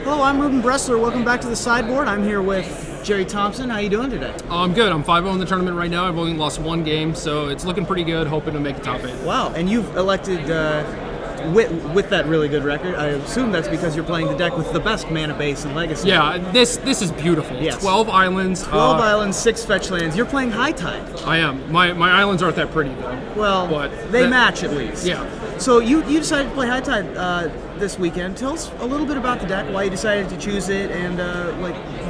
Hello, I'm Ruben Bressler. Welcome back to the sideboard. I'm here with Gerry Thompson. How you doing today? I'm good. I'm 5-0 in the tournament right now. I've only lost one game, so it's looking pretty good. Hoping to make the top 8. Wow, and you've elected with that really good record. I assume that's because you're playing the deck with the best mana base in Legacy. Yeah, this is beautiful. Yes. 12 islands. 12 islands, 6 fetch lands. You're playing High Tide. I am. My islands aren't that pretty though. Well, but they match at least. Yeah. So you decided to play High Tide this weekend. Tell us a little bit about the deck, why you decided to choose it, and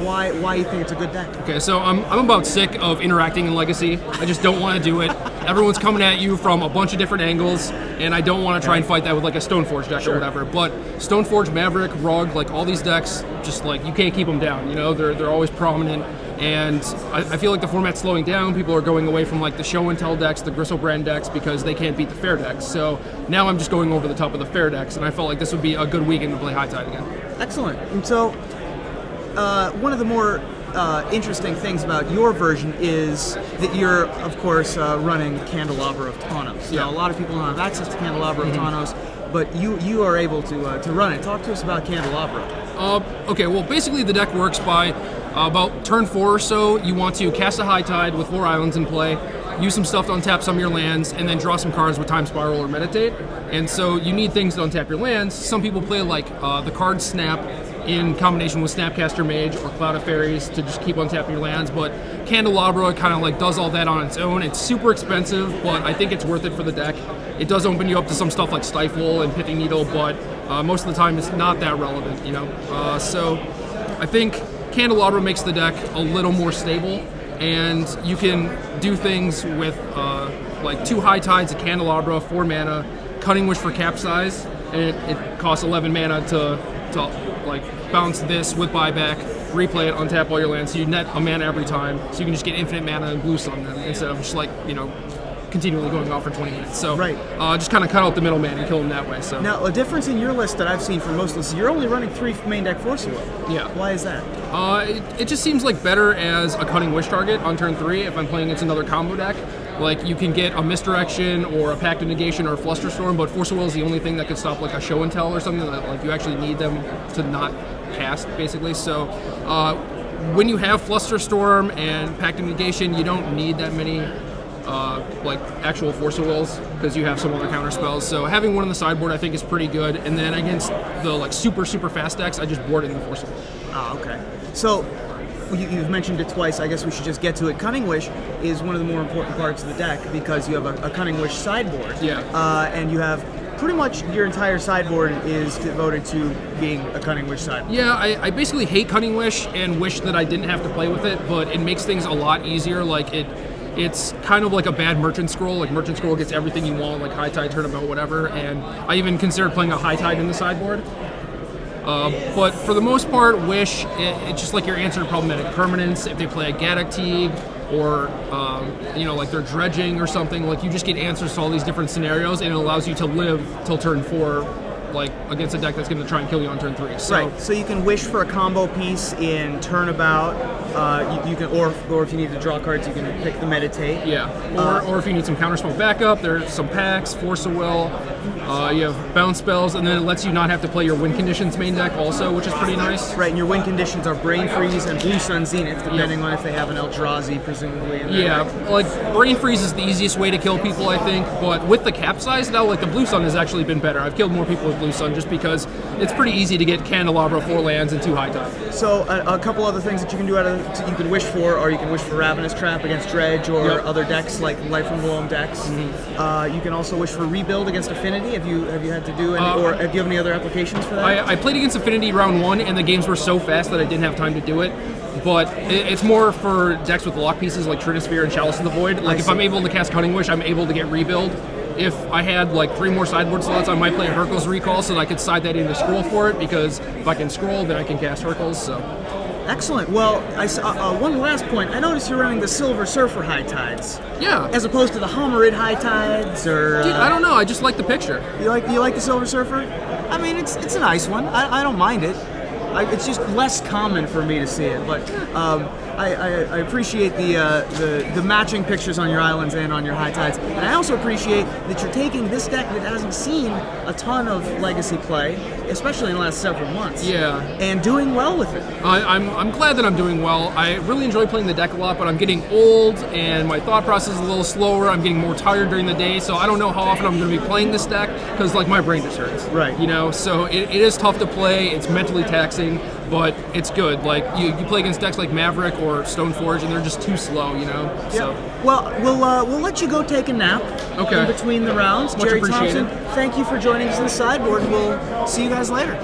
why you think it's a good deck. Okay, so I'm about sick of interacting in Legacy. I just don't want to do it. Everyone's coming at you from a bunch of different angles, and I don't want to try and fight that with like a Stoneforge deck or whatever. But Stoneforge, Maverick, Rug, like all these decks, just like you can't keep them down. You know, they're always prominent. And I feel like the format's slowing down. People are going away from like the show and tell decks, the Gristlebrand decks, because they can't beat the fair decks. So now I'm just going over the top of the fair decks, and I felt like this would be a good weekend to play High Tide again. Excellent. And so one of the more interesting things about your version is that you're, of course, running Candelabra of Tawnos. Yeah. Now, a lot of people don't have access to Candelabra of Tawnos, but you are able to run it. Talk to us about Candelabra. Okay, well, basically the deck works by about turn 4 or so, you want to cast a High Tide with 4 islands in play, use some stuff to untap some of your lands, and then draw some cards with Time Spiral or Meditate. And so you need things to untap your lands. Some people play like the card Snap in combination with Snapcaster Mage or Cloud of Fairies to just keep untapping your lands, but Candelabra kind of like does all that on its own. It's super expensive, but I think it's worth it for the deck. It does open you up to some stuff like Stifle and Pithing Needle, but most of the time it's not that relevant, you know? So I think Candelabra makes the deck a little more stable, and you can do things with like 2 High Tides, a Candelabra, 4 mana, Cunning Wish for Capsize, and it costs 11 mana to like bounce this with buyback, replay it, untap all your lands, so you net a mana every time, so you can just get infinite mana and blue sun them instead of just like, you know, continually going off for 20 minutes. So just kind of cut out the middleman and kill them that way. So now, a difference in your list that I've seen from most lists, you're only running 3 main deck Force of Will. Yeah. Why is that? It just seems like better as a Cunning Wish target on turn 3 if I'm playing against another combo deck. Like you can get a Misdirection or a Pact of Negation or a Flusterstorm, but Force of Will is the only thing that could stop like a Show and Tell or something that like you actually need them to not cast, basically. So when you have Flusterstorm and Pact of Negation, you don't need that many like actual Force of Wills because you have some other counter spells. So having one on the sideboard I think is pretty good. And then against the like super fast decks, I just board in the Force of Will. Oh, okay. So you've mentioned it twice. I guess we should just get to it. Cunning Wish is one of the more important parts of the deck because you have a Cunning Wish sideboard. Yeah. And you have pretty much your entire sideboard is devoted to being a Cunning Wish sideboard. Yeah, I basically hate Cunning Wish and wish that I didn't have to play with it, but it makes things a lot easier. Like it's kind of like a bad Merchant Scroll. Like Merchant Scroll gets everything you want, like High Tide, Turnabout, whatever. And I even considered playing a High Tide in the sideboard. But for the most part, Wish, it's just like your answer to problematic permanents. If they play a Gaddock Teague or, you know, like they're dredging or something, like you just get answers to all these different scenarios, and it allows you to live till turn 4, like against a deck that's going to try and kill you on turn 3. So, right. So you can wish for a combo piece in Turnabout. You can, or if you need to draw cards, you can pick the Meditate. Yeah. Or if you need some counterspell backup, there's some packs, Force of Will. You have bounce spells, and then it lets you not have to play your win conditions main deck also, which is pretty nice. Right, and your win conditions are Brain Freeze and Blue Sun Zenith, depending on if they have an Eldrazi, presumably. Yeah, like Brain Freeze is the easiest way to kill people, I think, but with the Capsize now, like the Blue Sun has actually been better. I've killed more people with Blue Sun just because it's pretty easy to get Candelabra, 4 lands, and 2 High Tide. So a couple other things that you can do you can wish for, or you can wish for Ravenous Trap against Dredge or other decks like Light from Below decks. You can also wish for Rebuild against Affinity. Have you had to do any, or do you have any other applications for that? I played against Affinity round 1, and the games were so fast that I didn't have time to do it. But it's more for decks with lock pieces like Trinisphere and Chalice of the Void. Like if I'm able to cast Cunning Wish, I'm able to get Rebuild. If I had like 3 more sideboard slots, I might play Hurkyl's Recall so that I could side that into Scroll for it, because if I can Scroll, then I can cast Hurkyl's. So. Excellent. Well, one last point. I noticed you're running the Silver Surfer High Tides. Yeah. As opposed to the Homerid High Tides, or... Dude, I don't know. I just like the picture. You like the Silver Surfer? I mean, it's a nice one. I don't mind it. It's just less common for me to see it. But I appreciate the matching pictures on your islands and on your high tides, and I also appreciate that you're taking this deck that hasn't seen a ton of Legacy play, especially in the last several months. Yeah. And doing well with it. I'm glad that I'm doing well. I really enjoy playing the deck a lot, but I'm getting old and my thought process is a little slower. I'm getting more tired during the day, so I don't know how often I'm going to be playing this deck because like my brain just hurts. Right. You know, so it is tough to play. It's mentally taxing, but it's good. Like you play against decks like Maverick or Stoneforge, and they're just too slow. You know. Yeah. So. Well, we'll let you go take a nap. Okay. In between the rounds. Much Gerry appreciated. Thompson, thank you for joining us in the sideboard. We'll see you guys later.